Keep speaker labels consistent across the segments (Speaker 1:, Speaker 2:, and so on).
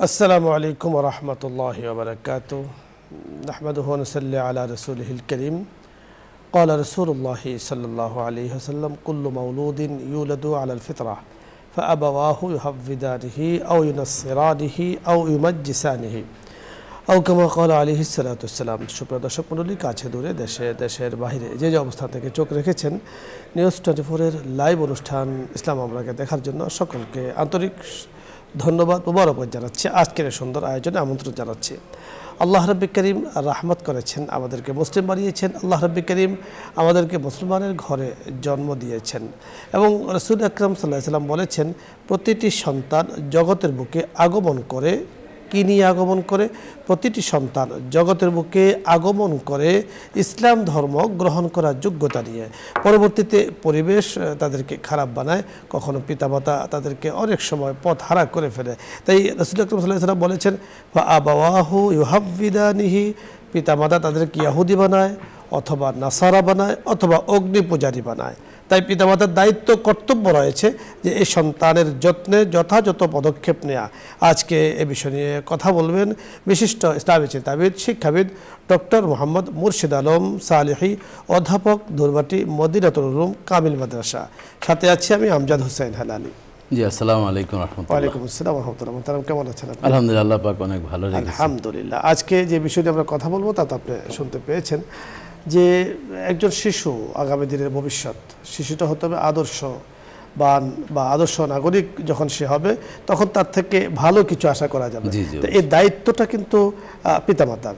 Speaker 1: আসসালামু আলাইকুম ওয়া রাহমাতুল্লাহি ওয়া বারাকাতুহু নাহমাদুহু ওয়া নুসাল্লি আলা রাসূলিহিল কারীম ক্বালা রাসূলুল্লাহি সাল্লাল্লাহু আলাইহি ওয়াসাল্লাম কুল্লু মাওলুদিন ইউলাদু আলাল ফিতরাহ ফাআবাওয়াহু ইউহাব্বিদানিহি আও ইউনাসসিরানিহি আও ইউমাজ্জিসানিহি আও কামা ক্বালা আলাইহিস সালাতু ওয়াসসালাম। সুপ্রিয় দর্শক মণ্ডলী, কাছে দূরে দেশের বাইরে যে অবস্থান থেকে চোখ রেখেছেন নিউজ 24 এর লাইভ অনুষ্ঠান ইসলাম আমরাকে দেখার জন্য সকলকে আন্তরিক ধন্যবাদ মোবারকবাদ জানাচ্ছি। আজকের সুন্দর আয়োজনে আমন্ত্রণ জানাচ্ছি। আল্লাহ রাব্বুল করিম রহমত করেছেন, আমাদেরকে মুসলিম বানিয়েছেন। আল্লাহ রাব্বুল করিম আমাদেরকে মুসলমানের ঘরে জন্ম দিয়েছেন এবং রাসূল আকরাম সাল্লাল্লাহু আলাইহি ওয়াসাল্লাম বলেছেন, প্রতিটি সন্তান জগতের বুকে আগমন করে কি নিয়ে আগমন করে? প্রতিটি সন্তান জগতের বুকে আগমন করে ইসলাম ধর্ম গ্রহণ করার যোগ্যতা নিয়ে। পরবর্তীতে পরিবেশ তাদেরকে খারাপ বানায়, কখনো পিতামাতা তাদেরকে অনেক সময় পথ হারা করে ফেলে। তাই রাসূল আকরাম সাল্লাল্লাহু আলাইহি ওয়াসাল্লাম বলেছেন, ফাআবাওয়াহু ইউহাব্বিদানিহি, পিতামাতা তাদেরকে ইহুদি বানায় অথবা নাসারা বানায় অথবা অগ্নি পূজারী বানায়। তাই পিতামাতার দায়িত্ব কর্তব্য রয়েছে যে এই সন্তানের যত্নে যথাযথ পদক্ষেপ নেওয়া। আজকে এ বিষয় নিয়ে কথা বলবেন বিশিষ্ট ইসলামী চিন্তাবিদ, শিক্ষাবিদ ডক্টর মোহাম্মদ মুর্শিদ আলম সালেহী, অধ্যাপক, দুর্বাটি মদিনাতুল উলুম কামিল মাদ্রাসা। সাথে আছি আমি আমজাদ হোসেন হেলালি।
Speaker 2: জি, আসসালামু আলাইকুম রাহমাতুল্লাহ।
Speaker 1: ওয়ালাইকুম আসসালাম ওয়া রাহমাতুল্লাহ। কেমন আছেন আপনি?
Speaker 2: আলহামদুলিল্লাহ, আল্লাহ পাক অনেক ভালো রেখেছেন।
Speaker 1: আলহামদুলিল্লাহ। আজকে যে বিষয়টি আমরা কথা বলবো তা তো আপনি শুনতে পেয়েছেন যে একজন শিশু আগামী দিনের ভবিষ্যৎ। শিশুটা হতে হবে আদর্শবান বা আদর্শ নাগরিক। যখন সে হবে তখন তার থেকে ভালো কিছু আশা করা যাবে। তো এই দায়িত্বটা কিন্তু পিতামাতার।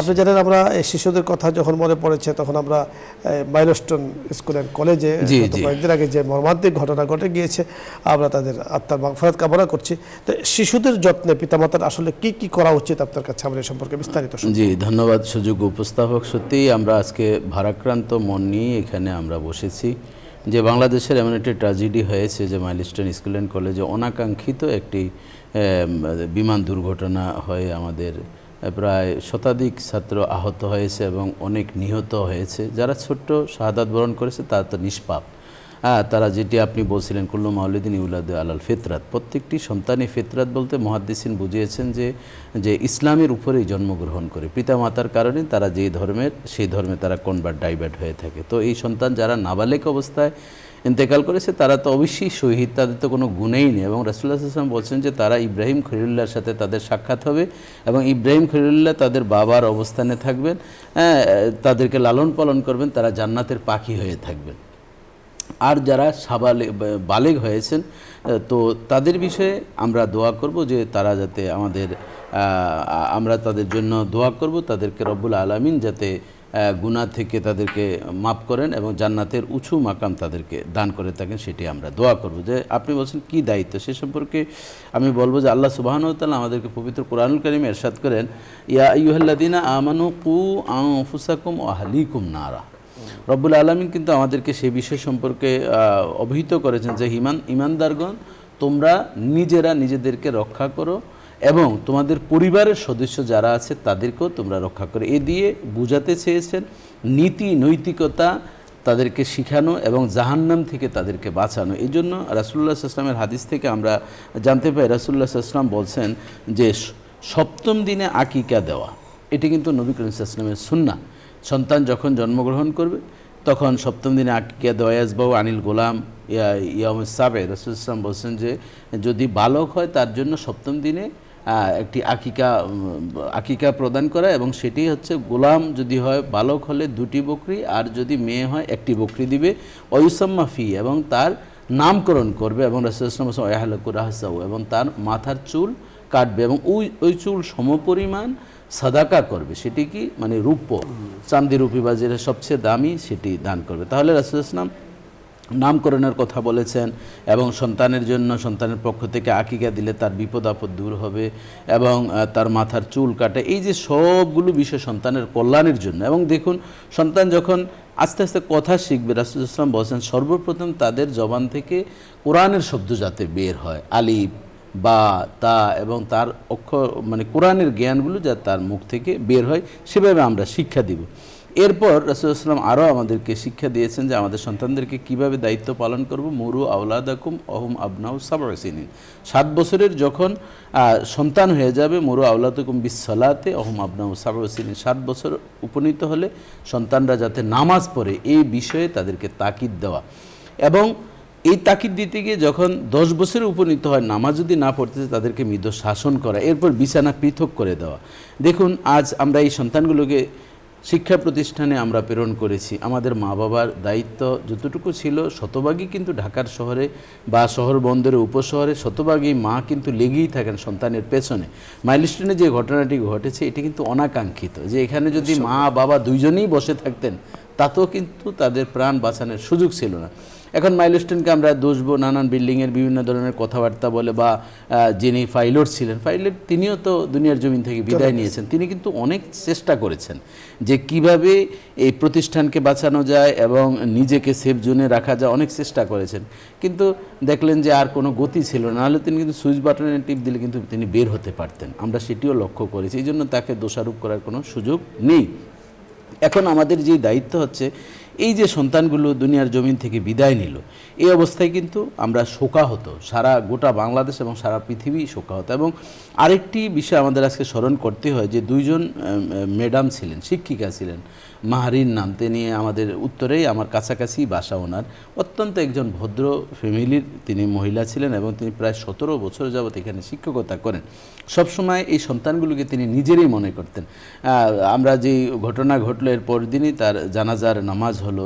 Speaker 1: আপনি জানেন, আমরা এই শিশুদের কথা যখন মনে পড়েছে তখন আমরা মাইলস্টোন স্কুল অ্যান্ড কলেজে কয়েকদিন আগে যে মর্মান্তিক ঘটনা ঘটে গিয়েছে, আমরা তাদের আত্মার মাগফিরাত কামনা করছি। তো শিশুদের যত্নে পিতামাতার আসলে কি কি করা উচিত আপনার কাছে আমরা এই সম্পর্কে বিস্তারিত শুনব।
Speaker 2: জি, ধন্যবাদ সুযোগ উপস্থাপক। সত্যিই আমরা আজকে ভারাক্রান্ত মন নিয়ে এখানে আমরা বসেছি যে বাংলাদেশের এমন একটি ট্র্যাজেডি হয়েছে যে মাইলস্টোন স্কুল অ্যান্ড কলেজে অনাকাঙ্ক্ষিত একটি বিমান দুর্ঘটনা হয়ে আমাদের প্রায় শতাধিক ছাত্র আহত হয়েছে এবং অনেক নিহত হয়েছে। যারা ছোট্ট শাহাদাত বরণ করেছে তারা তো নিষ্পাপ। তারা যেটি আপনি বলছিলেন কুল্লু মাউলিদিন ইউলাদু আলাল ফিতরাত, প্রত্যেকটি সন্তানই ফিতরাত বলতে মুহাদ্দিসিন বুঝিয়েছেন যে ইসলামের উপরেই জন্মগ্রহণ করে। পিতামাতার কারণে তারা যেই ধর্মের সেই ধর্মে তারা কনভার্ট ডাইভার্ট হয়ে থাকে। তো এই সন্তান যারা নাবালেক অবস্থায় ইন্তেকাল করেছে তারা তো অবশ্যই শহীদ, তাদের তো কোনো গুণেই নেই। এবং রাসূলুল্লাহ সাল্লাল্লাহু আলাইহি ওয়াসাল্লাম বলছেন যে তারা ইব্রাহিম খলিলুল্লাহর সাথে তাদের সাক্ষাৎ হবে এবং ইব্রাহিম খলিলুল্লাহ তাদের বাবার অবস্থানে থাকবেন, তাদেরকে লালন পালন করবেন, তারা জান্নাতের পাখি হয়ে থাকবেন। আর যারা বালেগ হয়েছেন তো তাদের বিষয়ে আমরা দোয়া করব যে তারা যাতে আমরা তাদের জন্য দোয়া করব, তাদেরকে রব্বুল আলামিন যাতে গুনাহ থেকে তাদেরকে মাফ করেন এবং জান্নাতের উঁচু মাকাম তাদেরকে দান করে থাকেন, সেটি আমরা দোয়া করব। যে আপনি বলছেন কি দায়িত্ব, সে সম্পর্কে আমি বলবো যে আল্লাহ সুবহানাহু ওয়া তাআলা আমাদেরকে পবিত্র কোরআনুল কারীমে ইরশাদ করেন, ইয়া আইয়ুহাল্লাযীনা আমানু কু আনফুসাকুম ওয়া আহলিকুম নারা। রব্বুল আলামিন কিন্তু আমাদেরকে সেই বিষয় সম্পর্কে অবহিত করেছেন যে ইমানদারগণ, তোমরা নিজেরা নিজেদেরকে রক্ষা করো এবং তোমাদের পরিবারের সদস্য যারা আছে তাদেরকেও তোমরা রক্ষা করো। এ দিয়ে বুঝাতে চেয়েছেন নীতি নৈতিকতা তাদেরকে শিখানো এবং জাহান্নাম থেকে তাদেরকে বাঁচানো। এই জন্য রাসূলুল্লাহ সাল্লাল্লাহু আলাইহি ওয়াসাল্লামের হাদিস থেকে আমরা জানতে পাই, রাসূলুল্লাহ সাল্লাল্লাহু আলাইহি ওয়াসাল্লাম বলছেন যে সপ্তম দিনে আকিকা দেওয়া, এটি কিন্তু নবী করিম সাল্লাল্লাহু আলাইহি ওয়াসাল্লামের সুন্নাহ। সন্তান যখন জন্মগ্রহণ করবে তখন সপ্তম দিনে আকিকা দেওয়া। ইয়াজবাউ আনিল গোলাম ইয়াউমুস সাবে, রাসূল সাল্লাল্লাহু আলাইহি ওয়াসাল্লাম বলছেন যে যদি বালক হয় তার জন্য সপ্তম দিনে একটি আকিকা প্রদান করা এবং সেটি হচ্ছে গোলাম যদি হয় বালক হলে 2টি বকরি আর যদি মেয়ে হয় 1টি বকরি দিবে। ওয়ুসাম্মা ফি, এবং তার নামকরণ করবে এবং রাসূল সাল্লাল্লাহু আলাইহি ওয়াসাল্লাম ইয়াহলাকু রাহসাহু, এবং তার মাথার চুল কাটবে এবং ওই চুল সমপরিমাণ সাদাকা করবে। সেটি কি মানে রূপ্য, চাঁদি রুপি বা যেটা সবচেয়ে দামি সেটি দান করবে। তাহলে রাসূল সাল্লাল্লাহু আলাইহি ওয়াসাল্লাম নামকরণের কথা বলেছেন এবং সন্তানের জন্য সন্তানের পক্ষ থেকে আকিকা দিলে তার বিপদ আপদ দূর হবে এবং তার মাথার চুল কাটে, এই যে সবগুলো বিষয় সন্তানের কল্যাণের জন্য। এবং দেখুন, সন্তান যখন আস্তে আস্তে কথা শিখবে, রাসূল সাল্লাল্লাহু আলাইহি ওয়াসাল্লাম বলছেন সর্বপ্রথম তাদের জবান থেকে কোরআনের শব্দ যাতে বের হয়, আলিফ বা তা, এবং তার অক্ষর মানে কোরআনের জ্ঞানগুলো যাতে তার মুখ থেকে বের হয়, সেভাবে আমরা শিক্ষা দিব। এরপর রাসূলুল্লাহ সাল্লাল্লাহু আলাইহি ওয়াসাল্লাম আরও আমাদেরকে শিক্ষা দিয়েছেন যে আমাদের সন্তানদেরকে কিভাবে দায়িত্ব পালন করব। মুরু আওলাদাকুম অহুম আবনাউ সাব'a সিনিন, 7 বছরের যখন সন্তান হয়ে যাবে, মুরু আওলাদাকুম বিসসালাতে অহুম আবনাউ সাব'a সিনিন, 7 বছর উপনীত হলে সন্তানরা যাতে নামাজ পড়ে এই বিষয়ে তাদেরকে তাকিদ দেওয়া, এবং এই তাকিদ দিতে গিয়ে যখন 10 বছরে উপনীত হয় নামাজ যদি না পড়তেছে তাদেরকে মৃদু শাসন করা, এরপর বিছানা পৃথক করে দেওয়া। দেখুন আজ আমরা এই সন্তানগুলোকে শিক্ষা প্রতিষ্ঠানে আমরা প্রেরণ করেছি, আমাদের মা বাবার দায়িত্ব যতটুকু ছিল শতভাগই কিন্তু ঢাকার শহরে বা শহর বন্দরের উপশহরে শতভাগই মা কিন্তু লেগেই থাকেন সন্তানের পেছনে। মাইলস্টোনে যে ঘটনাটি ঘটেছে এটি কিন্তু অনাকাঙ্ক্ষিত, যে এখানে যদি মা বাবা দুইজনেই বসে থাকতেন তাতেও কিন্তু তাদের প্রাণ বাঁচানোর সুযোগ ছিল না। এখন মাইলস্টোনকে আমরা দোষবো, নানান বিল্ডিংয়ের বিভিন্ন ধরনের কথাবার্তা বলে, বা যিনি পাইলট ছিলেন, পাইলট তিনিও তো দুনিয়ার জমিন থেকে বিদায় নিয়েছেন, তিনি কিন্তু অনেক চেষ্টা করেছেন যে কিভাবে এই প্রতিষ্ঠানকে বাঁচানো যায় এবং নিজেকে সেফ জোনে রাখা যায়, অনেক চেষ্টা করেছেন, কিন্তু দেখলেন যে আর কোনো গতি ছিল না, নাহলে তিনি কিন্তু সুইচ বাটনে টিপ দিলে কিন্তু তিনি বের হতে পারতেন। আমরা সেটিও লক্ষ্য করেছি, এই জন্য তাকে দোষারোপ করার কোনো সুযোগ নেই। এখন আমাদের যে দায়িত্ব হচ্ছে, এই যে সন্তানগুলো দুনিয়ার জমিন থেকে বিদায় নিল, এই অবস্থায় কিন্তু আমরা শোকাহত, সারা গোটা বাংলাদেশ এবং সারা পৃথিবী শোকাহত। এবং আরেকটি বিষয় আমাদের আজকে স্মরণ করতে হয় যে 2 জন ম্যাডাম ছিলেন, শিক্ষিকা ছিলেন, মাহারিন নাম, তিনি আমাদের উত্তরেই আমার কাছাকাছি বাসা ওনার, অত্যন্ত একজন ভদ্র ফ্যামিলির তিনি মহিলা ছিলেন এবং তিনি প্রায় 17 বছর যাবৎ এখানে শিক্ষকতা করেন। সবসময় এই সন্তানগুলোকে তিনি নিজেরই মনে করতেন। আমরা যেই ঘটনা ঘটলো এর পর দিনই তার জানাজার নামাজ হলো,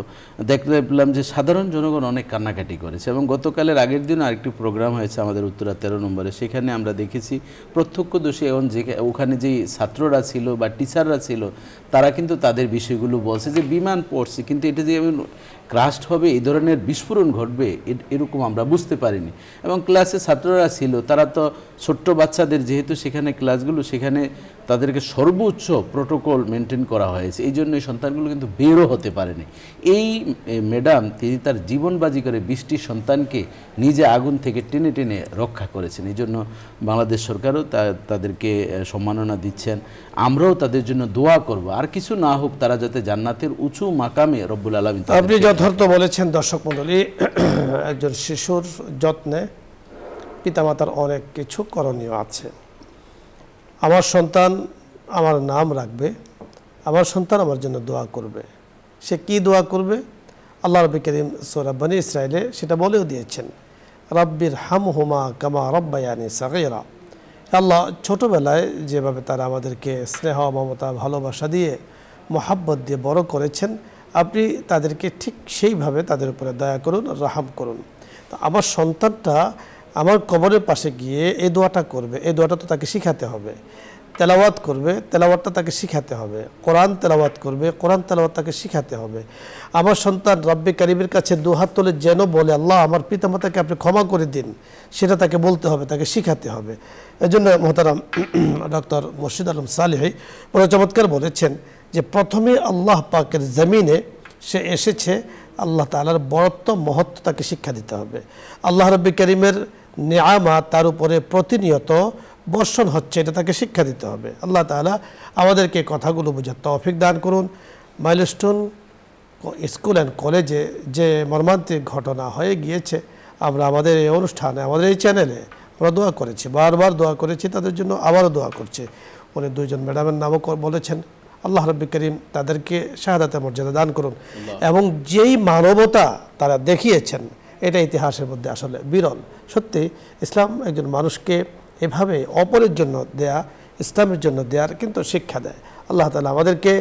Speaker 2: দেখতে পেলাম যে সাধারণ জনগণ অনেক কান্নাকাটি করেছে। এবং গতকালের আগের দিন আরেকটি প্রোগ্রাম হয়েছে আমাদের উত্তরা 13 নম্বরে, সেখানে আমরা দেখেছি প্রত্যক্ষদর্শী এবং যে ওখানে যেই ছাত্ররা ছিল বা টিচাররা ছিল তারা কিন্তু তাদের বিষয়গুলো বলছে যে বিমান পড়ছে, কিন্তু এটা যে ক্রাস্ট হবে, এই ধরনের বিস্ফোরণ ঘটবে এরকম আমরা বুঝতে পারিনি। এবং ক্লাসে ছাত্ররা ছিল, তারা তো ছোট্ট বাচ্চাদের যেহেতু সেখানে ক্লাসগুলো, সেখানে তাদেরকে সর্বোচ্চ প্রোটোকল মেনটেন করা হয়েছে, এই জন্য এই সন্তানগুলো কিন্তু বেরও হতে পারেনি। এই ম্যাডাম তিনি তার জীবন বাজি করে 20টি সন্তানকে নিজে আগুন থেকে টেনে টেনে রক্ষা করেছেন। এই জন্য বাংলাদেশ সরকারও তাদেরকে সম্মাননা দিচ্ছেন, আমরাও তাদের জন্য দোয়া করব, আর কিছু না হোক তারা যাতে জান্নাতের উঁচু মাকামে রব্বুল আলামিন।
Speaker 1: আপনি যথার্থ বলেছেন। দর্শক মণ্ডলী, একজন শিশুর যত্নে পিতামাতার অনেক কিছু করণীয় আছে। আমার সন্তান আমার নাম রাখবে, আমার সন্তান আমার জন্য দোয়া করবে। সে কি দোয়া করবে? আল্লাহ রাব্বি কারীম সূরা বনী ইসরাঈলে সেটা বলেও দিয়েছেন, রাব্বির হামহুমা কামা রাব্বায়ানি সাগীরা। আল্লাহ ছোটোবেলায় যেভাবে তারা আমাদেরকে স্নেহ, মমতা, ভালোবাসা দিয়ে, মোহাব্বত দিয়ে বড় করেছেন, আপনি তাদেরকে ঠিক সেইভাবে তাদের উপরে দয়া করুন, রাহাম করুন। তো আমার সন্তানটা আমার কবরের পাশে গিয়ে এই দোয়াটা করবে, এই দোয়াটা তো তাকে শিখাতে হবে। তেলাওয়াত করবে, তেলাওয়াতটা তাকে শিখাতে হবে। কোরআন তেলাওয়াত করবে, কোরআন তেলাওয়াত তাকে শিখাতে হবে। আমার সন্তান রব্বে কারীমের কাছে দুহাত তুলে যেন বলে, আল্লাহ আমার পিতামাতাকে আপনি ক্ষমা করে দিন, সেটা তাকে বলতে হবে, তাকে শিখাতে হবে। এজন্য মোহতারাম ডক্টর মুর্শিদ আলম সালেহী বড় চমৎকার বলেছেন যে প্রথমে আল্লাহ পাকের জমিনে সে এসেছে, আল্লাহ তাআলার বড়ত্ব, মহত্ব তাকে শিক্ষা দিতে হবে। আল্লাহ রব্বে কারীমের নিয়ামত তার উপরে প্রতিনিয়ত বর্ষণ হচ্ছে, এটা তাকে শিক্ষা দিতে হবে। আল্লাহ তাআলা আমাদেরকে কথাগুলো বোঝার তৌফিক দান করুন। মাইলস্টোন স্কুল অ্যান্ড কলেজে যে মর্মান্তিক ঘটনা হয়ে গিয়েছে, আমরা আমাদের এই অনুষ্ঠানে, আমাদের এই চ্যানেলে আমরা দোয়া করেছি, বারবার দোয়া করেছি, তাদের জন্য আবারও দোয়া করছে। উনি 2 জন ম্যাডামের নামও বলেছেন। আল্লাহ রাব্বি কারীম তাদেরকে শাহাদাতের মর্যাদা দান করুন। এবং যেই মানবতা তারা দেখিয়েছেন, এটা ইতিহাসের মধ্যে আসলে বিরল। সত্যি ইসলাম একজন মানুষকে এভাবে অপরের জন্য দেয়া, ইসলামের জন্য দেওয়ার কিন্তু শিক্ষা দেয়। আল্লাহ তাআলা আমাদেরকে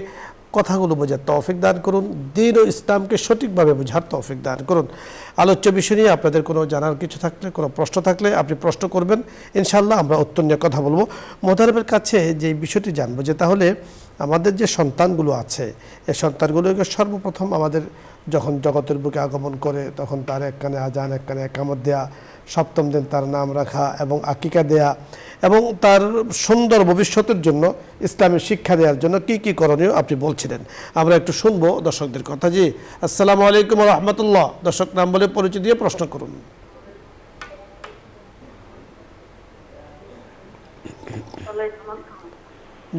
Speaker 1: কথাগুলো বোঝার তৌফিক দান করুন, দ্বীন ও ইসলামকে সঠিকভাবে বোঝার তৌফিক দান করুন। আলোচ্য বিষয় নিয়ে আপনাদের কোনো জানার কিছু থাকলে, কোনো প্রশ্ন থাকলে আপনি প্রশ্ন করবেন, ইনশাআল্লাহ আমরা উত্তর নিয়ে কথা বলবো। মোহতারামের কাছে যে বিষয়টি জানবো যে তাহলে আমাদের যে সন্তানগুলো আছে, এই সন্তানগুলোকে সর্বপ্রথম আমাদের যখন জগতের বুকে আগমন করে তখন তার এক কানে আজান, এক কানে একামত দেয়া, 7ম দিন তার নাম রাখা এবং আকিকা দেয়া এবং তার সুন্দর ভবিষ্যতের জন্য ইসলামের শিক্ষা দেওয়ার জন্য কি কি করণীয় আপনি বলছিলেন। আমরা একটু শুনবো দর্শকদের কথা। জি, আসসালামু আলাইকুম ওয়া রাহমাতুল্লাহ। দর্শক নাম বলে পরিচয় দিয়ে প্রশ্ন করুন।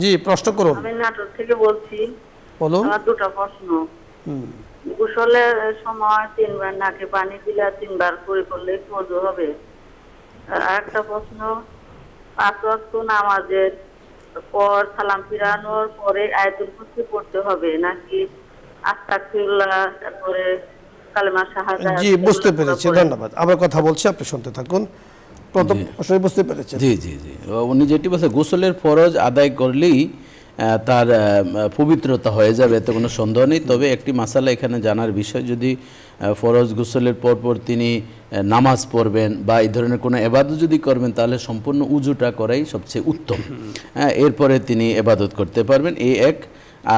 Speaker 1: জি, প্রশ্ন করুন।
Speaker 3: আমি নাটোর থেকে বলছি।
Speaker 1: বলুন।
Speaker 3: আমার দুটো প্রশ্ন। গোসলের সময় 3 বার নাকে পানি দিলে 3 বার করে করলে ওযু হবে। আর একটা প্রশ্ন, 5 ওয়াক্ত নামাজের পর সালাম ফিরানোর পরে আয়াতুল কুরসি পড়তে হবে নাকি আস্তাগফিরুল্লাহ তারপরে কালেমা শাহাদাত?
Speaker 1: জি, বুঝতে পেরেছি, ধন্যবাদ। আমার কথা বলছি, আপনি শুনতে থাকুন। প্রথম প্রশ্ন বুঝতে পেরেছেন?
Speaker 2: জি জি জি, উনি যেটি বলছে গোসলের ফরজ আদায় করলেই তার পবিত্রতা হয়ে যাবে, এতে কোনো সন্দেহ নেই। তবে একটি মাসালা এখানে জানার বিষয়, যদি ফরজ গোসলের পরপর তিনি নামাজ পড়বেন বা এই ধরনের কোনো এবাদত যদি করবেন, তাহলে সম্পূর্ণ উজুটা করাই সবচেয়ে উত্তম। এরপরে তিনি এবাদত করতে পারবেন, এই এক।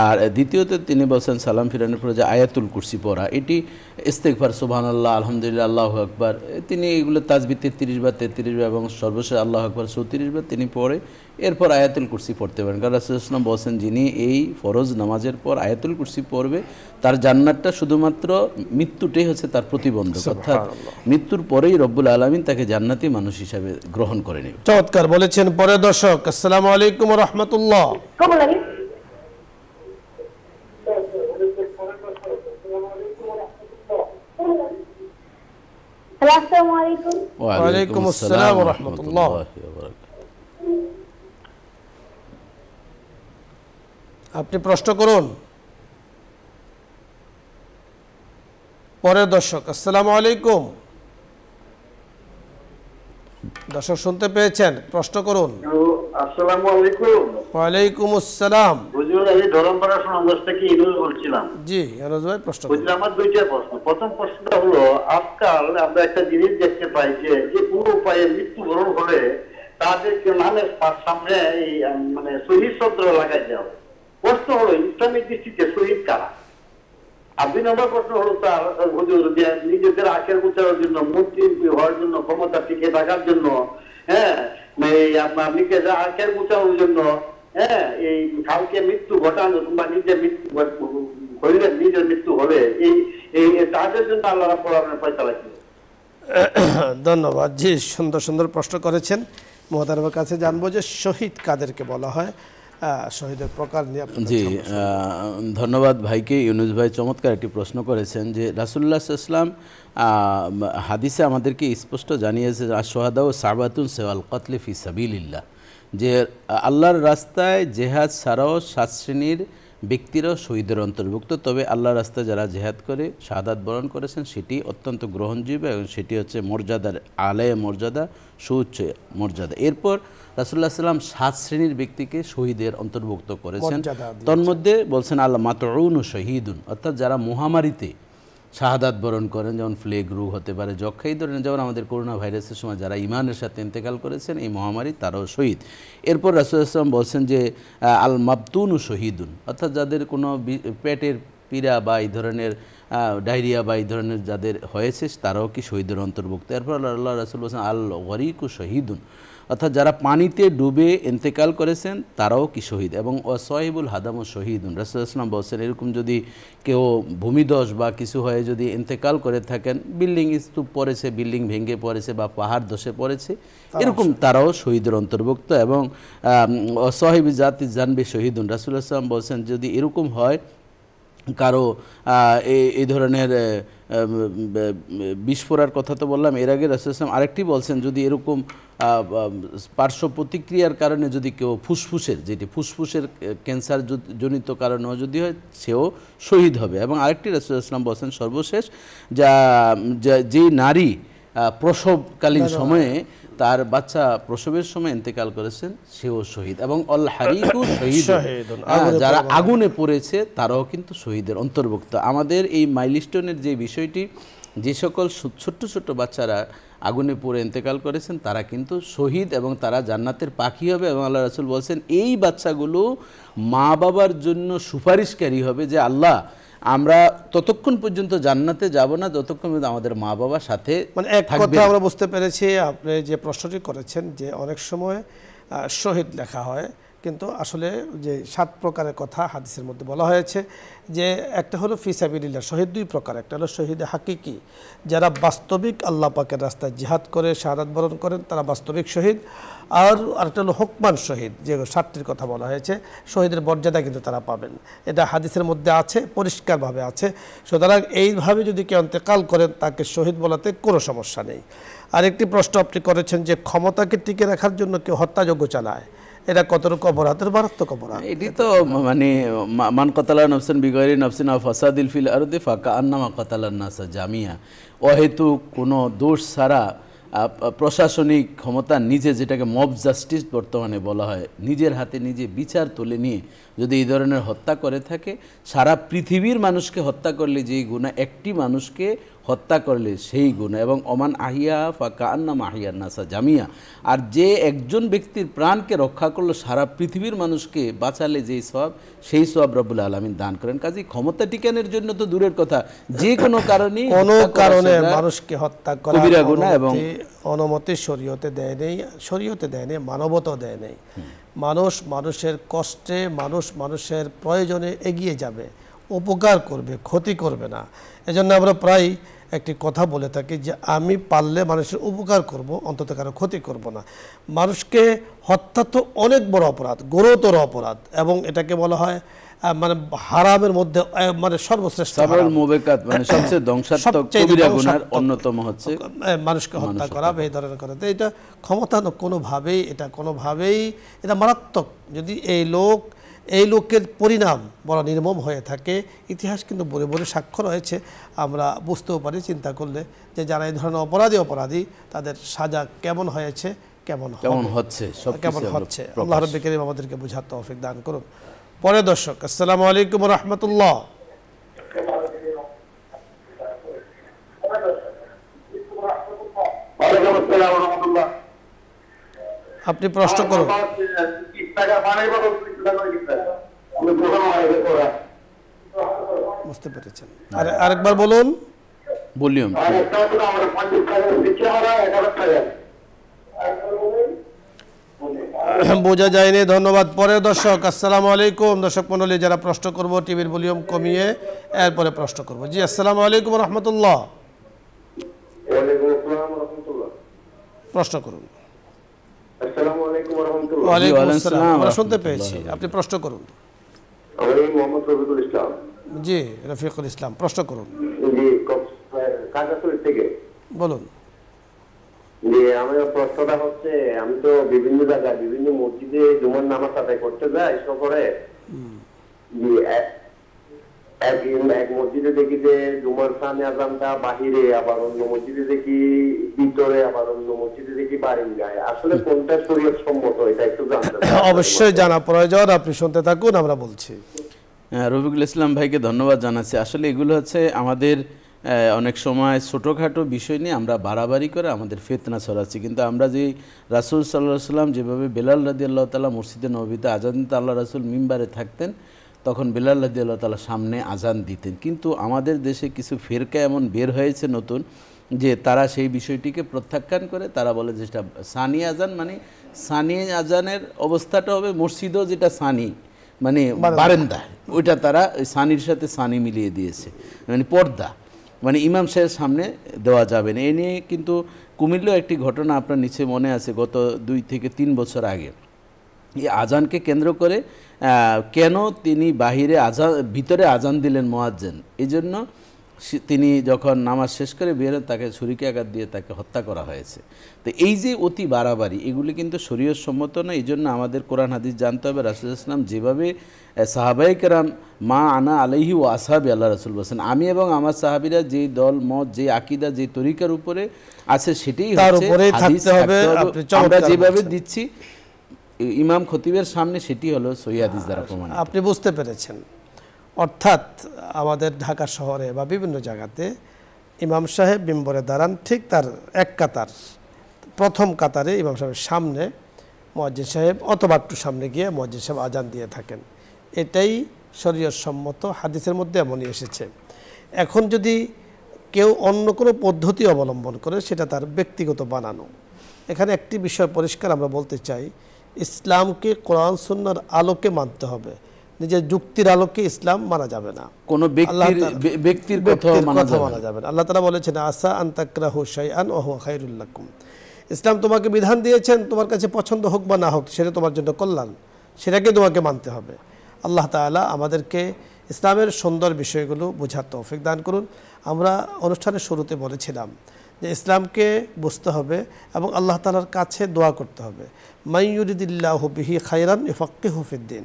Speaker 2: আর দ্বিতীয়ত তিনি বলছেন সালাম ফিরানোর পরে যে আয়াতুল কুরসি পড়া, এটি ইস্তেগফার, সুবহানাল্লাহ, আলহামদুলিল্লাহ, আল্লাহু আকবার, তিনি এগুলো তাসবিহ 33 বার 33 বার এবং সর্বশেষ আল্লাহু আকবার 34 বার তিনি পড়ে এরপর আয়াতুল কুরসি পড়তে পারেন। কারণ রাসূলুল্লাহ সাল্লাল্লাহু আলাইহি ওয়াসাল্লাম বলছেন, যিনি এই ফরজ নামাজের পর আয়াতুল কুরসি পড়বে তার জান্নাতটা শুধুমাত্র মৃত্যুটাই হচ্ছে তার প্রতিবন্ধক, অর্থাৎ মৃত্যুর পরেই রব্বুল আলামিন তাকে জান্নাতি মানুষ হিসাবে গ্রহণ করে নেবে।
Speaker 1: চমৎকার বলেছেন। পরে দর্শক, আসসালামু আলাইকুম ওয়া রাহমাতুল্লাহ। ওয়ালাইকুম আসসালাম ওয়া রাহমাতুল্লাহ। আপনি প্রশ্ন করুন। পরের দর্শক, আসসালামু আলাইকুম। দর্শক শুনতে পেয়েছেন? প্রশ্ন করুন।
Speaker 4: আসসালামু আলাইকুম।
Speaker 1: ওয়ালাইকুম আসসালাম।
Speaker 4: হুজুর, আমি ধরমপাড়া সুনামগঞ্জ থেকে ইনুস বলছিলাম।
Speaker 1: জি ইয়ানুস ভাই, প্রশ্ন করুন।
Speaker 4: বুঝলাম, আমার দুইটা প্রশ্ন। প্রথম প্রশ্নটা হলো, আজকাল আমরা একটা জিনিস দেখতে পাই যে কোনো উপায়ে মৃত্যুবরণ হলে তাদেরকে নামের সামনে এই মানে শহীদ শব্দ লাগাই দেওয়া। প্রশ্ন হলো, ইসলামিক দৃষ্টিতে শহীদ কারা? আর 2 নম্বর প্রশ্ন হলো তার হুজুর, যে নিজেদের আখের উচ্চারণের জন্য, মন্ত্রী হওয়ার জন্য, ক্ষমতা টিকে থাকার জন্য, আপনার নিজেদের আখের উচ্চারণের জন্য, এই কাউকে মৃত্যু ঘটানো কিংবা নিজের মৃত্যু হইলে, নিজের মৃত্যু হলে এই তাদের জন্য আল্লাহ রাব্বুল আলামিন ফয়সালা কি?
Speaker 1: ধন্যবাদ। জি, সুন্দর সুন্দর প্রশ্ন করেছেন। মুহতারামের কাছে জানবো যে শহীদ কাদেরকে বলা হয়, শহীদের প্রকার নিয়ে।
Speaker 2: জি, ধন্যবাদ ভাইকে। ইউনুস ভাই চমৎকার একটি প্রশ্ন করেছেন যে রাসূলুল্লাহ সাল্লাল্লাহু আলাইহি ওয়াসাল্লাম হাদিসে আমাদেরকে স্পষ্ট জানিয়েছে, আশ-শুহাদা ও সাবাতুন সেওয়াল কতলে ফি সাবিলিল্লাহ, যে আল্লাহর রাস্তায় জেহাদ ছাড়াও 7 শ্রেণীর ব্যক্তিরাও শহীদের অন্তর্ভুক্ত। তবে আল্লাহর রাস্তায় যারা জেহাদ করে শাহাদাত বরণ করেছেন সেটি অত্যন্ত গ্রহণযোগ্য এবং সেটি হচ্ছে মর্যাদার আলায়ে মর্যাদা, সুউচ্চ মর্যাদা। এরপর রাসূলুল্লাহ সাল্লাম 7 শ্রেণীর ব্যক্তিকে শহীদের অন্তর্ভুক্ত করেছেন। তন্মধ্যে বলছেন আল্লাহ মাতউন শহীদুন, অর্থাৎ যারা মহামারীতে শাহাদাত বরণ করেন, যেমন প্লেগ রোগ হতে পারে, যক্ষা, এই ধরনের, যেমন আমাদের করোনা ভাইরাসের সময় যারা ইমানের সাথে ইন্তেকাল করেছেন এই মহামারী, তারাও শহীদ। এরপর রাসূলুল্লাহ সাল্লাম বলছেন যে আল মাবতুনু শহীদুন, অর্থাৎ যাদের কোনো পেটের পীড়া বা এই ধরনের ডায়রিয়া বা এই ধরনের যাদের হয়েছে তারাও কি শহীদের অন্তর্ভুক্ত। এরপর আল্লাহ রাসূল বলছেন আল গরিকু শহীদুন, অর্থাৎ যারা পানিতে ডুবে ইন্তেকাল করেছেন তারাও কি শহীদ। এবং ওয়াসাহিবুল হাদাম ও শহীদুন, রাসূলুল্লাহ সাল্লাল্লাহু আলাইহি ওয়াসাল্লাম বলছেন এরকম যদি কেউ ভূমিধস বা কিছু হয়ে যদি ইন্তেকাল করে থাকেন, বিল্ডিং স্তূপ পড়েছে, বিল্ডিং ভেঙে পড়েছে বা পাহাড় ধসে পড়েছে, এরকম তারাও শহীদের অন্তর্ভুক্ত। এবং ওয়াসাহিবি জাতি জানবি শহীদুন, রাসূলুল্লাহ সাল্লাল্লাহু আলাইহি ওয়াসাল্লাম বলছেন যদি এরকম হয় কারো এই ধরনের বিস্ফোরার কথা তো বললাম এর আগে, রাসূলুল্লাহ সাল্লাল্লাহু আলাইহি ওয়াসাল্লাম আরেকটি বলছেন যদি এরকম পার্শ্ব প্রতিক্রিয়ার কারণে যদি কেউ ফুসফুসের, যেটি ফুসফুসের ক্যান্সার জনিত কারণেও যদি হয় সেও শহীদ হবে। এবং আরেকটি রাসূলুল্লাহ সাল্লাল্লাহু আলাইহি ওয়াসাল্লাম বলছেন সর্বশেষ যে নারী প্রসবকালীন সময়ে তার বাচ্চা প্রসবের সময় ইন্তেকাল করেছেন সেও শহীদ। এবং অল হারিকু শহীদ, যারা আগুনে পড়েছে তারাও কিন্তু শহীদের অন্তর্ভুক্ত। আমাদের এই মাইলস্টোনের যে বিষয়টি, যে সকল ছোট্ট ছোট্ট বাচ্চারা আগুনে পড়ে ইন্তেকাল করেছেন তারা কিন্তু শহীদ এবং তারা জান্নাতের পাখি হবে। এবং আল্লাহ রাসূল বলছেন এই বাচ্চাগুলো মা বাবার জন্য সুপারিশকারী হবে যে আল্লাহ আমরা ততক্ষণ পর্যন্ত জান্নাতে যাব না যতক্ষণ পর্যন্ত আমাদের মা বাবার সাথে,
Speaker 1: মানে এক কথা আমরা বুঝতে পেরেছি আপনি যে প্রশ্নটি করেছেন যে অনেক সময় শহীদ লেখা হয় কিন্তু আসলে যে 7 প্রকারের কথা হাদিসের মধ্যে বলা হয়েছে, যে একটা হলো ফিসাবিলিল্লাহ, শহীদ 2 প্রকার। একটা হলো শহীদে হাকিকি, যারা বাস্তবিক আল্লাহ পাকের রাস্তায় জিহাদ করে শাহাদাত বরণ করেন, তারা বাস্তবিক শহীদ। আর আরেকটা হলো হুকমান শহীদ, যে 7টির কথা বলা হয়েছে, শহীদের মর্যাদা কিন্তু তারা পাবেন। এটা হাদিসের মধ্যে আছে, পরিষ্কারভাবে আছে। সুতরাং এইভাবে যদি কেউ ইন্তেকাল করেন, তাকে শহীদ বলাতে কোনো সমস্যা নেই। আরেকটি প্রশ্ন আপনি করেছেন যে ক্ষমতাকে টিকে রাখার জন্য কেউ হত্যাযজ্ঞ চালায়, এটা কতটুকু অপরাধের? মারাত্মক অপরাধ।
Speaker 2: এটি তো মানে মান কাতালা নফসান বিগয়রি নফসিন আও ফাসাদিল ফিল আরদি ফাকান্নামা কাতালান নাসা জামিয়া। অহেতুক কোনো দোষ ছাড়া প্রশাসনিক ক্ষমতা নিজে, যেটাকে মব জাস্টিস বর্তমানে বলা হয়, নিজের হাতে নিজে বিচার তুলে নিয়ে যদি এই ধরনের হত্যা করে থাকে, সারা পৃথিবীর মানুষকে হত্যা করলে যেই গুনাহ, একটি মানুষকে হত্যা করলে সেই গুনাহ, এবং অমান আহিয়া ফাকান্নামা আহিয়ান নাসা জামিয়া। আর যে একজন ব্যক্তির প্রাণকে রক্ষা করলো, সারা পৃথিবীর মানুষকে বাঁচালে যেই সওয়াব, সেই সওয়াব রব্বুল আলামিন দান করেন। কাজেই ক্ষমতা টিকানোর জন্য তো দূরের কথা, যে কোনো কারণে
Speaker 1: মানুষকে হত্যা করা
Speaker 2: কবিরা গুনাহ, এবং
Speaker 1: অনুমতি শরীয়তে দেয় নেই, শরীয়তে দেয় নেই, মানবতাও দেয় নেই। মানুষ মানুষের কষ্টে, মানুষের প্রয়োজনে এগিয়ে যাবে, উপকার করবে, ক্ষতি করবে না। এজন্য আমরা প্রায় একটি কথা বলে থাকি যে আমি পারলে মানুষের উপকার করব, অন্তত কারো ক্ষতি করব না। মানুষকে হত্যা তো অনেক বড় অপরাধ, গুরুতর অপরাধ, এবং এটাকে বলা হয় মানে হারামের মধ্যে মানে সর্বশ্রেষ্ঠ
Speaker 2: মানে সবচেয়ে ধ্বংসাত্মক কবিরা গুনার অন্যতম হচ্ছে
Speaker 1: মানুষকে হত্যা করা, এই ধরনের করা। তো এটা ক্ষমতা কোনোভাবেই, এটা মারাত্মক। যদি এই লোকের পরিণাম বড় নির্মম হয়ে থাকে, ইতিহাস কিন্তু বলে বলে সাক্ষ্য রয়েছে, আমরা বুঝতেও পারি চিন্তা করলে যে যারা এই ধরনের অপরাধী তাদের সাজা কেমন হয়েছে, কেমন হচ্ছে। আল্লাহ রাব্বুল কারীম আমাদেরকে বুঝার তৌফিক দান করুন। পরে দর্শক, আসসালামু আলাইকুম ওয়া রাহমাতুল্লাহ। আপনি প্রশ্ন করুন। বুঝতে পেরেছেন? আরেকবার বলুন।
Speaker 2: ভলিউম
Speaker 1: বোঝা যায়নি, ধন্যবাদ। পরে দর্শক, আসসালামু আলাইকুম। দর্শক মণ্ডলী, যারা প্রশ্ন করব টিভির ভলিউম কমিয়ে এরপরে প্রশ্ন করব। জি, আসসালামু আলাইকুম ওয়া রাহমাতুল্লাহ। প্রশ্ন করুন।
Speaker 5: আসসালামু আলাইকুম ওয়া রাহমাতুল্লাহ।
Speaker 1: ওয়া আলাইকুম আসসালাম, আমরা শুনতে পেয়েছি, আপনি প্রশ্ন করুন।
Speaker 5: আমি মোহাম্মদ রফিকুল ইসলাম।
Speaker 1: জি, রফিকুল ইসলাম, প্রশ্ন করুন।
Speaker 5: জি, কাঁচাতুলি থেকে
Speaker 1: বলুন।
Speaker 5: জি, আমার প্রশ্নটা হচ্ছে, আমি তো বিভিন্ন জায়গায় বিভিন্ন মসজিদে জুমার নামাজ আদায় করতে যাই সফরে। জি, এক মসজিদে দেখি যে জুমার সামনে আজানটা বাহিরে, আবার অন্য মসজিদে দেখি ভিতরে, আবার অন্য মসজিদে দেখি বাড়ির গায়ে। আসলে কোনটা শরীয়ত সম্মত, এটা একটু জানতে চাই।
Speaker 1: অবশ্যই জানা প্রয়োজন, আপনি শুনতে থাকুন, আমরা বলছি।
Speaker 2: রফিকুল ইসলাম ভাইকে ধন্যবাদ জানাচ্ছি। আসলে এগুলো হচ্ছে আমাদের অনেক সময় ছোটোখাটো বিষয় নিয়ে আমরা বাড়াবাড়ি করে আমাদের ফিতনা ছড়াচ্ছি। কিন্তু আমরা যে রাসূল সাল্লাল্লাহু আলাইহি সাল্লাম যেভাবে বেলাল রাদিয়াল্লাহু তাআলা মসজিদে নববীতে আজান দিতে আল্লাহ রাসূল মিম্বারে থাকতেন, তখন বেলাল রাদিয়াল্লাহু তাআলা সামনে আজান দিতেন। কিন্তু আমাদের দেশে কিছু ফিরকা এমন বের হয়েছে নতুন, যে তারা সেই বিষয়টিকে প্রত্যাখ্যান করে, তারা বলে যে সেটা সানি আজান, মানে সানি আজানের অবস্থাটা হবে মসজিদও যেটা সানি মানে বারান্দায়, ওইটা তারা ওই সানির সাথে সানি মিলিয়ে দিয়েছে, মানে পর্দা, মানে ইমাম সাহেবের সামনে দেওয়া যাবে না। এ নিয়ে কিন্তু কুমিল্লাও একটি ঘটনা আপনার নিচে মনে আছে, গত 2 থেকে 3 বছর আগে। এই আজানকে কেন্দ্র করে কেন তিনি ভিতরে আজান দিলেন মুয়াজ্জিন, এই জন্য তিনি যখন নামাজ শেষ করে বের হন, তাকে ছুরিকে আঘাত দিয়ে তাকে হত্যা করা হয়েছে। তো এই যে অতি বাড়াবাড়ি, এগুলি কিন্তু শরীয়ত সম্মত না। এই জন্য আমাদের কোরআন হাদিস জানতে হবে। রাসূল সাল্লাল্লাহু আলাইহি ওয়াসাল্লাম যেভাবে সাহাবায়ে কেরাম মা আনা আলাইহি ওয়া আসহাবি, আল্লাহ রাসূল বলেছেন, আমি এবং আমার সাহাবীরা যে দল মত, যে আকীদা, যে তরিকার উপরে আছে সেটাই হচ্ছে হাদিস। আমরা যেভাবে দিচ্ছি ইমাম খতিবের সামনে, সেটি হলো সহিহ হাদিস দ্বারা প্রমাণিত।
Speaker 1: আপনি বুঝতে পেরেছেন। অর্থাৎ আমাদের ঢাকা শহরে বা বিভিন্ন জায়গাতে ইমাম সাহেব মিম্বরে দাঁড়ান, ঠিক তার এক কাতার প্রথম কাতারে ইমাম সাহেবের সামনে মুয়াজ্জিন সাহেব অথবা একটু সামনে গিয়ে মুয়াজ্জিন সাহেব আজান দিয়ে থাকেন। এটাই শরীয়ত সম্মত, হাদিসের মধ্যে এমনই এসেছে। এখন যদি কেউ অন্য কোনো পদ্ধতি অবলম্বন করে, সেটা তার ব্যক্তিগত বানানো। এখানে একটি বিষয় পরিষ্কার আমরা বলতে চাই, ইসলামকে কোরআন সুন্নাহর আলোকে মানতে হবে, নিজের যুক্তির আলোকে ইসলাম মানা যাবে না,
Speaker 2: কোনো ব্যক্তির কথা মানা
Speaker 1: যাবে না। আল্লাহ তাআলা বলেছেন আসা আন তাকরাহু শাইআন ওয়া হুয়া খায়রুল লাকুম। ইসলাম তোমাকে বিধান দিয়েছেন, তোমার কাছে পছন্দ হোক বা না হোক সেটা তোমার জন্য কল্যাণ, সেটাকে তোমাকে মানতে হবে। আল্লাহ তাআলা আমাদেরকে ইসলামের সুন্দর বিষয়গুলো বোঝার তৌফিক দান করুন। আমরা অনুষ্ঠানের শুরুতে বলেছিলাম যে ইসলামকে বুঝতে হবে এবং আল্লাহ তাআলার কাছে দোয়া করতে হবে। মান ইউরিদিল্লাহু বিহি খায়রান ইউফাক্কিহু ফিদ্দিন।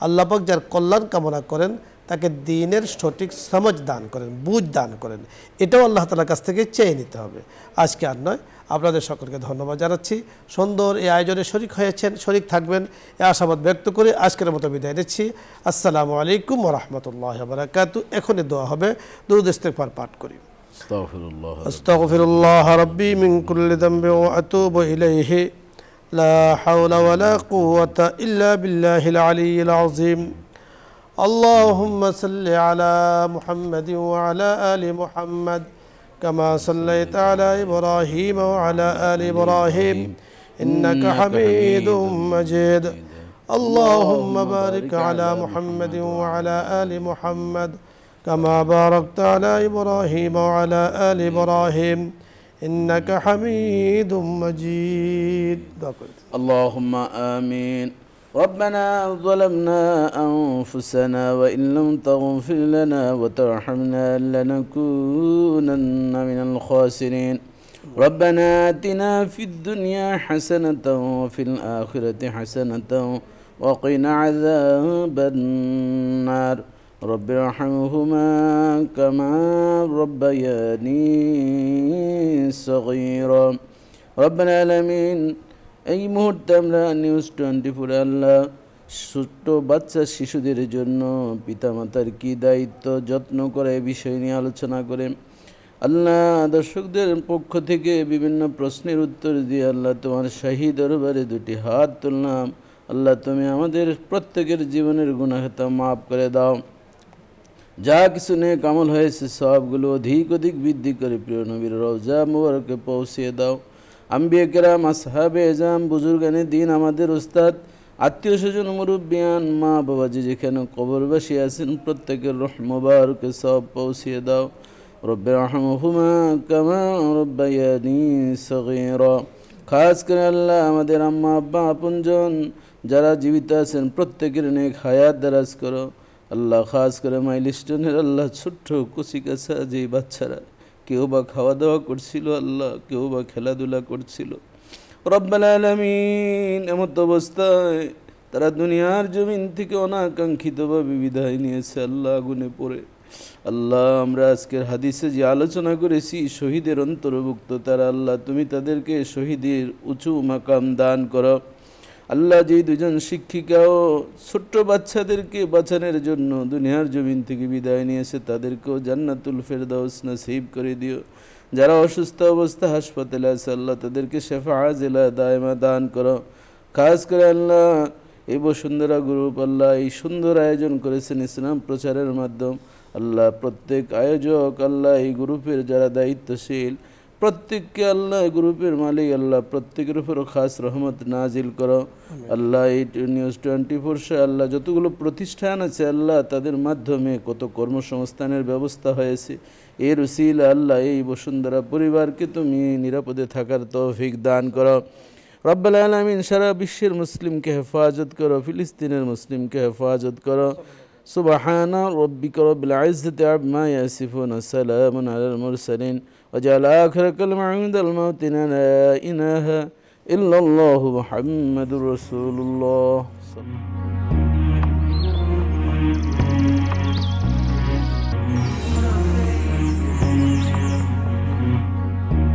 Speaker 1: আল্লাহ পাক যার কল্যাণ কামনা করেন তাকে দ্বীনের সঠিক সমঝ দান করেন, বুঝ দান করেন। এটাও আল্লাহ তাআলার কাছ থেকে চেয়ে নিতে হবে। আজকে আর নয়, আপনাদের সকলকে ধন্যবাদ জানাচ্ছি। সুন্দর এই আয়োজনে শরীক থাকবেন এই আশাবাদ ব্যক্ত করে আজকের মতো বিদায় নিচ্ছি। আসসালামু আলাইকুম ওয়া রাহমাতুল্লাহি ওয়া বারাকাতুহু। এখনই দোয়া হবে, দুরূদ ইস্তিগফার পাঠ করি। আস্তাগফিরুল্লাহ রাব্বি মিন কুল্লি যামবি ওয়া আতুবু ইলাইহি লা হাওলা ওয়া লা কুওয়াতা ইল্লা বিল্লাহিল আলিয়্যিল আযীম। আল্লাহুম্মা সাল্লি আলা মুহাম্মাদিন ওয়া আলা আলি মুহাম্মাদ كما صليت على إبراهيم وعلى آل إبراهيم إنك حميد مجيد. اللهم بارك على محمد وعلى آل محمد كما باركت على إبراهيم وعلى آل إبراهيم إنك حميد مجيد.
Speaker 2: اللهم آمين. ربنا ظلمنا أنفسنا وإن لم تغفر لنا وترحمنا لنكونن من الخاسرين. ربنا آتنا في الدنيا حسنة وفي الآخرة حسنة وقنا عذاب النار. رب ارحمهما كما ربياني صغيرا. رب العالمين এই মুহূর্তে আমরা নিউজ 24 আল্লাহ ছোট্ট বাচ্চা শিশুদের জন্য পিতামাতার কি দায়িত্ব যত্ন করে এই বিষয় নিয়ে আলোচনা করে আল্লাহ দর্শকদের পক্ষ থেকে বিভিন্ন প্রশ্নের উত্তর দিয়ে আল্লাহ তোমার শাহী দরবারে দুটি হাত তুললাম। আল্লাহ তুমি আমাদের প্রত্যেকের জীবনের গুনাহ খাতা মাফ করে দাও। যা কিছু নেক আমল হয়েছে সবগুলো অধিক বৃদ্ধি করে প্রিয় নবীর রওজা মুবারকে পৌঁছিয়ে দাও। আম্বিয়া কেরাম, আসহাবে এজাম, বুজুর্গানে দিন, আমাদের উস্তাদ, আত্মীয় স্বজন, মুরব্বিয়ান, মা বাবা যে যেখানে কবরবাসী আছেন প্রত্যেকের রূহ মুবারকে সব পৌঁছিয়ে দাও। রব্বি রহমহুমা কামা রব্বায়ানি সগীরা। খাস করে আল্লাহ আমাদের আম্মা আব্বা আপনজন যারা জীবিত আছেন প্রত্যেকের নেক হায়াত দারাজ করো। আল্লাহ খাস করে মাইলস্টোনের আল্লাহ ছোট্ট কুচিকাছা যেই বাচ্চারা কেউ বা খাওয়া দাওয়া করছিল, আল্লাহ কেউ বা খেলাধুলা করছিল, রব্বুল আলামিন এমত অবস্থায় তারা দুনিয়ার জমিন থেকে অনাকাঙ্ক্ষিতভাবে বিদায় নিয়েছে আল্লাহ আগুনে পড়ে। আল্লাহ আমরা আজকের হাদিসে যে আলোচনা করেছি শহীদের অন্তর্ভুক্ত তারা, আল্লাহ তুমি তাদেরকে শহীদের উঁচু মাকাম দান করো। আল্লাহ যেই দুজন শিক্ষিকাও ছোট্ট বাচ্চাদেরকে বাঁচানোর জন্য দুনিয়ার জমিন থেকে বিদায় নিয়েছে তাদেরকেও জান্নাতুল ফেরদাউস নসিব করে দিও। যারা অসুস্থ অবস্থা হাসপাতালে আছে আল্লাহ তাদেরকে শেফা আজিলা দায়মা দান করো। খাস করে আল্লাহ এই বসুন্ধরা গ্রুপ আল্লাহ এই সুন্দর আয়োজন করেছেন ইসলাম প্রচারের মাধ্যম। আল্লাহ প্রত্যেক আয়োজক আল্লাহ এই গ্রুপের যারা দায়িত্বশীল প্রত্যেককে আল্লাহ গ্রুপের মালিক আল্লাহ প্রত্যেকের উপর খাস রহমত নাজিল করো। আল্লাহ এই নিউজ 24 আল্লাহ যতগুলো প্রতিষ্ঠান আছে আল্লাহ তাদের মাধ্যমে কত কর্মসংস্থানের ব্যবস্থা হয়েছে, এর উসিলা আল্লাহ এই বসুন্ধরা পরিবারকে তুমি নিরাপদে থাকার তৌফিক দান করো। রব্বুল আলামিন সারা বিশ্বের মুসলিমকে হেফাজত করো, ফিলিস্তিনের মুসলিমকে হেফাজত করো। সুবহানা রাব্বিকা রাব্বিল ইজ্জাতি আম্মা ইয়াসিফুন, সালামুন আলাল মুরসালিন, ওয়াজআল আখিরা কালামিনা ইনদাল মাউতি লা ইলাহা ইল্লাল্লাহু মুহাম্মাদুর রাসূলুল্লাহ।